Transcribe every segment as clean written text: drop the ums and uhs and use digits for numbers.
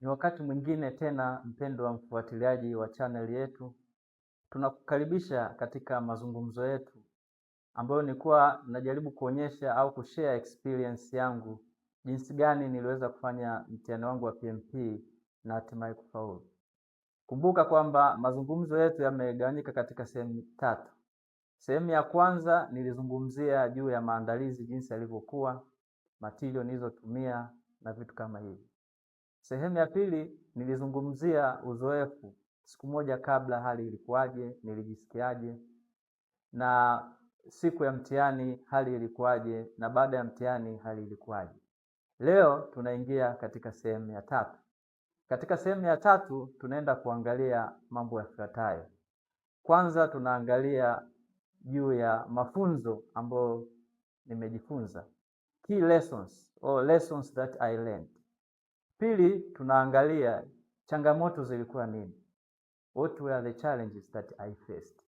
Ni wakati mwingine tena, mpendwa mfuatiliaji wa channel yetu, tunakukaribisha katika mazungumzo yetu ambayo nilikuwa najaribu kuonyesha au kushare experience yangu jinsi gani niliweza kufanya mtihani wangu wa PMP na hatimaye kufaulu. Kumbuka kwamba mazungumzo yetu yamegawanyika katika sehemu tatu. Sehemu ya kwanza nilizungumzia juu ya maandalizi, jinsi yalivyokuwa, material nilizotumia na vitu kama hivi. Sehemu ya pili nilizungumzia uzoefu, siku moja kabla hali ilikuwaje, nilijisikiaje, na siku ya mtihani hali ilikuwaje, na baada ya mtihani hali ilikuwaje. Leo tunaingia katika sehemu ya tatu. Katika sehemu ya tatu tunaenda kuangalia mambo yafuatayo. Kwanza tunaangalia juu ya mafunzo ambayo nimejifunza, key lessons or lessons that I learned. Pili, tunaangalia changamoto zilikuwa nini, what were the challenges that I faced.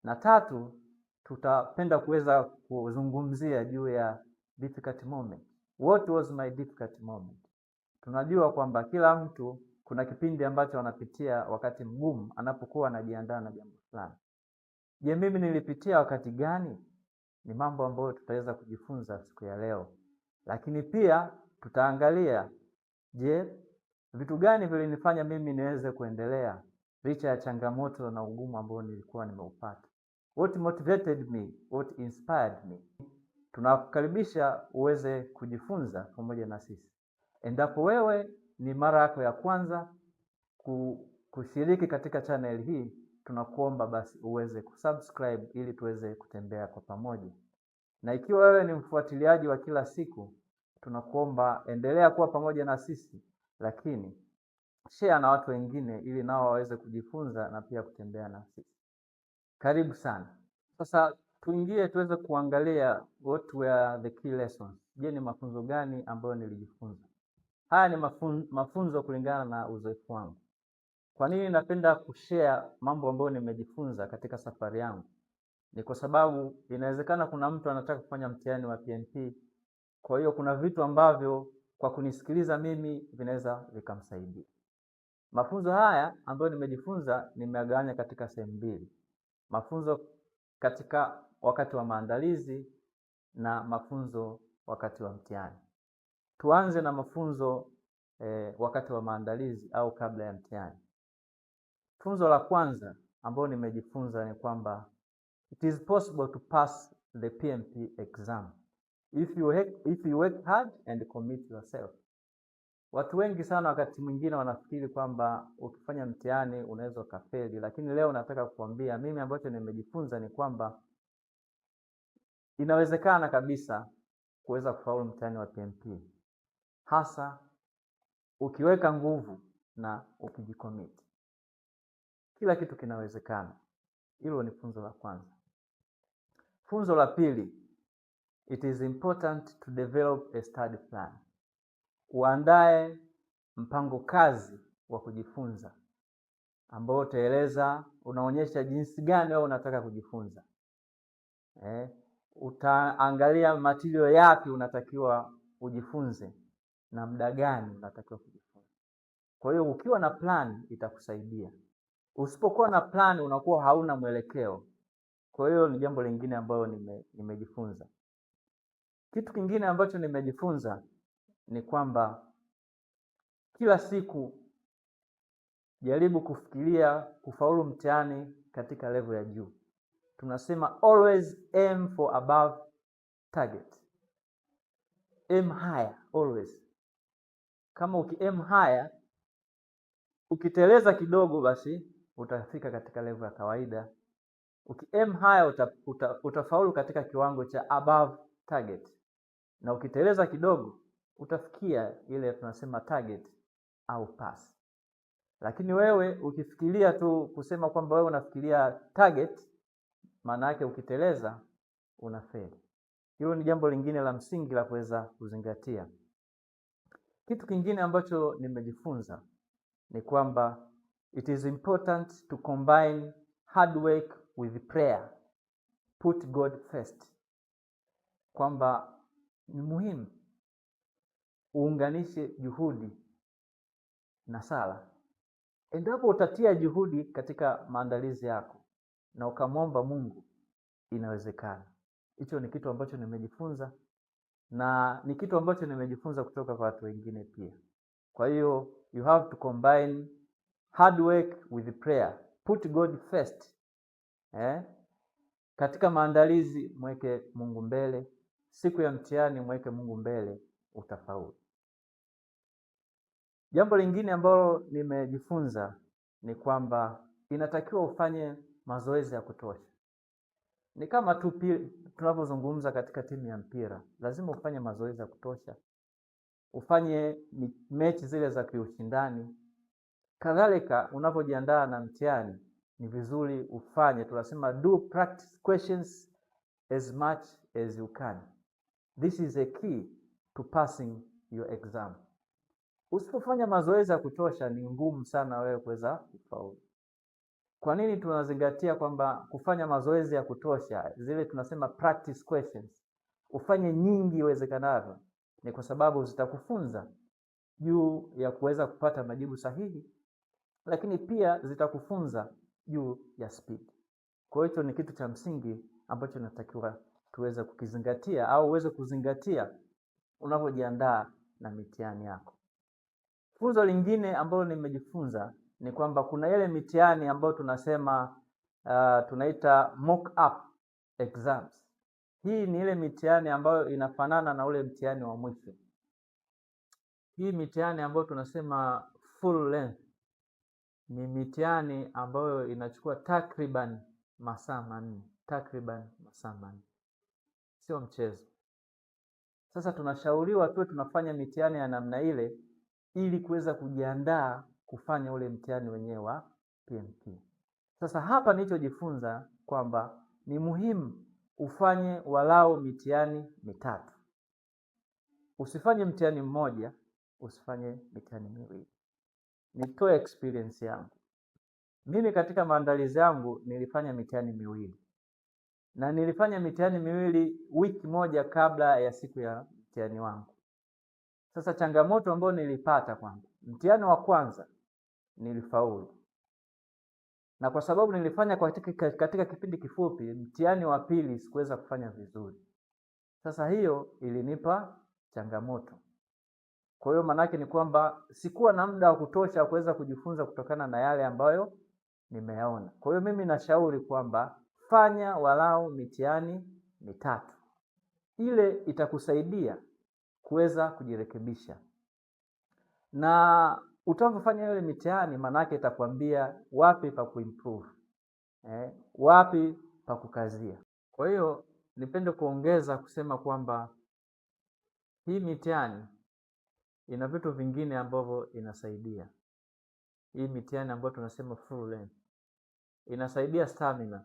Na tatu, tutapenda kuweza kuzungumzia juu ya difficult moment. What was my difficult moment? Tunajua kwamba kila mtu kuna kipindi ambacho anapitia wakati mgumu anapokuwa anajiandaa na jambo fulani. Je, mimi nilipitia wakati gani? Ni mambo ambayo tutaweza kujifunza siku ya leo. Lakini pia tutaangalia, je, vitu gani vilinifanya mimi niweze kuendelea licha ya changamoto na ugumu ambao nilikuwa nimeupata? What motivated me? What inspired me? Tunakukaribisha uweze kujifunza pamoja na sisi. Endapo wewe ni mara yako ya kwanza kushiriki katika channel hii, tunakuomba basi uweze kusubscribe ili tuweze kutembea kwa pamoja. Na ikiwa wewe ni mfuatiliaji wa kila siku, tunakuomba endelea kuwa pamoja na sisi, lakini share na watu wengine ili nao waweze kujifunza na pia kutembea na sisi. Karibu sana. Sasa tuingie tuweze kuangalia what were the key lessons. Je, ni mafunzo gani ambayo nilijifunza? Haya ni mafunzo kulingana na uzoefu wangu. Kwa nini napenda kushare mambo ambayo nimejifunza katika safari yangu? Ni kwa sababu inawezekana kuna mtu anataka kufanya mtihani wa PMP. Kwa hiyo kuna vitu ambavyo kwa kunisikiliza mimi vinaweza vikamsaidia. Mafunzo haya ambayo nimejifunza nimegawanya katika sehemu mbili. Mafunzo katika wakati wa maandalizi na mafunzo wakati wa mtihani. Tuanze na mafunzo wakati wa maandalizi au kabla ya mtihani. Funzo la kwanza ambalo nimejifunza ni kwamba it is possible to pass the PMP exam if you work hard and commit yourself. Watu wengi sana wakati mwingine wanafikiri kwamba ukifanya mtihani unaweza ukafeli, lakini leo nataka kukuambia mimi ambacho nimejifunza ni kwamba inawezekana kabisa kuweza kufaulu mtihani wa PMP, hasa ukiweka nguvu na ukijicommit. Kila kitu kinawezekana. Hilo ni funzo la kwanza. Funzo la pili, it is important to develop a study plan. Uandae mpango kazi wa kujifunza ambao utaeleza, unaonyesha jinsi gani wewe unataka kujifunza. Utaangalia material yapi unatakiwa ujifunze na muda gani unatakiwa kujifunza. Kwa hiyo ukiwa na plan itakusaidia. Usipokuwa na plan unakuwa hauna mwelekeo. Kwa hiyo ni jambo lingine ambalo nimejifunza. Kitu kingine ambacho nimejifunza ni kwamba kila siku jaribu kufikiria kufaulu mtihani katika level ya juu. Tunasema always aim for above target. Aim higher always. Kama aim higher, ukiteleza kidogo basi utafika katika level ya kawaida. Aim higher utafaulu katika kiwango cha above target. Na ukiteleza kidogo utafikia ile tunasema target au pass. Lakini wewe ukifikiria tu kusema kwamba wewe unafikiria target, maana yake ukiteleza unafeli. Hilo ni jambo lingine la msingi la kuweza kuzingatia. Kitu kingine ambacho nimejifunza ni kwamba it is important to combine hard work with prayer. Put God first. Kwamba ni muhimu uunganishe juhudi na sala. Endapo utatia juhudi katika maandalizi yako na ukamwomba Mungu, inawezekana. Hicho ni kitu ambacho nimejifunza, na ni kitu ambacho nimejifunza kutoka kwa watu wengine pia. Kwa hiyo you have to combine hard work with prayer. Put God first. Katika maandalizi mweke Mungu mbele, siku ya mtihani mweke Mungu mbele, utafaulu. Jambo lingine ambalo nimejifunza ni kwamba inatakiwa ufanye mazoezi ya kutosha. Ni kama tu tunavyozungumza katika timu ya mpira, lazima ufanye mazoezi ya kutosha, ufanye mechi zile za kiushindani. Kadhalika unapojiandaa na mtihani, ni vizuri ufanye, tunasema do practice questions as much as you can. This is a key to passing your exam. Usipofanya mazoezi ya kutosha, ni ngumu sana wewe kuweza kufaulu. Kwa nini tunazingatia kwamba kufanya mazoezi ya kutosha, zile tunasema practice questions, ufanye nyingi iwezekanavyo? Ni kwa sababu zitakufunza juu ya kuweza kupata majibu sahihi, lakini pia zitakufunza juu ya speed. Kwa hiyo ni kitu cha msingi ambacho natakiwa tuweze kukizingatia au uweze kuzingatia unapojiandaa na mitihani yako. Funzo lingine ambalo nimejifunza ni kwamba kuna ile mitihani ambayo tunasema tunaita mock up exams. Hii ni ile mitihani ambayo inafanana na ule mtihani wa mwisho. Hii mitihani ambayo tunasema full length ni mitihani ambayo inachukua takriban masaa 4. Sio mchezo. Sasa tunashauriwa tuwe tunafanya mitihani ya namna ile ili kuweza kujiandaa kufanya ule mtihani wenyewe wa PMT. Sasa hapa nilichojifunza kwamba ni muhimu ufanye walau mitihani 3. Usifanye mtihani mmoja, usifanye mitihani 2. Nitoe experience yangu. Mimi katika maandalizi yangu nilifanya mitihani 2. Na nilifanya mitihani 2 wiki moja kabla ya siku ya mtihani wangu. Sasa changamoto ambayo nilipata kwamba mtihani wa kwanza nilifaulu. Na kwa sababu nilifanya katika kipindi kifupi, mtihani wa pili sikuweza kufanya vizuri. Sasa hiyo ilinipa changamoto. Kwa hiyo manake ni kwamba sikuwa na muda wa kutosha kuweza kujifunza kutokana na yale ambayo nimeyaona. Kwa hiyo mimi nashauri kwamba fanya walau mitihani 3. Ile itakusaidia kuweza kujirekebisha. Na utapofanya ile mitihani, manake itakwambia wapi pa kuimprove. Wapi pa kukazia. Kwa hiyo nipende kuongeza kusema kwamba hii mitihani ina vitu vingine ambavyo inasaidia. Hii mitihani ambayo tunasema full length inasaidia stamina.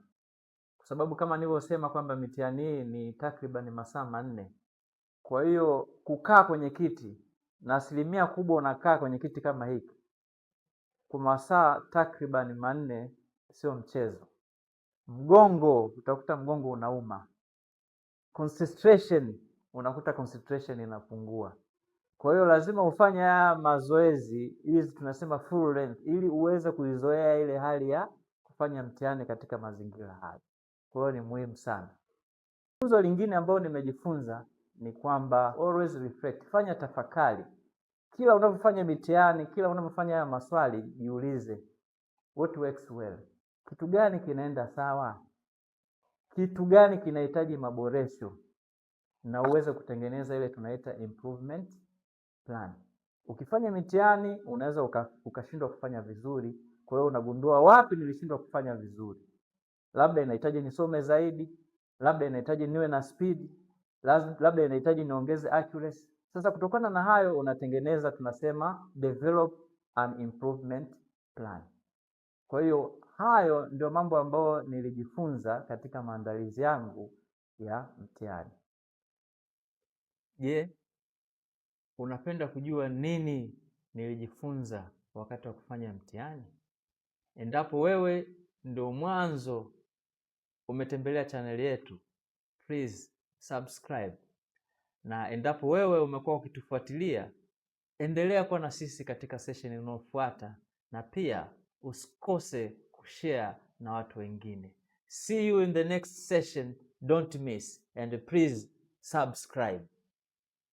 Kwa sababu kama nilivyosema kwamba mitihani hii ni takriban masaa 4. Kwa hiyo kukaa kwenye kiti, na asilimia kubwa unakaa kwenye kiti kama hiki kwa masaa takriban 4, sio mchezo. Mgongo, utakuta mgongo unauma. Unakuta concentration inapungua. Kwa hiyo lazima ufanye haya mazoezi hizi tunasema full length, ili uweze kuizoea ile hali ya kufanya mtihani katika mazingira haya. Kwa hiyo ni muhimu sana. Funzo lingine ambalo nimejifunza ni kwamba always reflect, fanya tafakari. Kila unapofanya mitihani, kila unapofanya haya maswali, jiulize what works well. Kitu gani kinaenda sawa? Kitu gani kinahitaji maboresho? Na uweze kutengeneza ile tunaita improvement plan. Ukifanya mitihani unaweza ukashindwa kufanya vizuri. Kwa hiyo unagundua wapi nilishindwa kufanya vizuri. Labda inahitaji nisome zaidi, labda inahitaji niwe na speed, labda inahitaji niongeze accuracy. Sasa kutokana na hayo unatengeneza tunasema develop an improvement plan. Kwa hiyo hayo ndio mambo ambayo nilijifunza katika maandalizi yangu ya mtihani. Je, unapenda kujua nini nilijifunza wakati wa kufanya mtihani? Endapo wewe ndio mwanzo umetembelea channel yetu, please subscribe. Na endapo wewe umekuwa ukitufuatilia, Endelea kuwa na sisi katika session inayofuata, na pia usikose kushare na watu wengine. See you in the next session. Don't miss, and please subscribe.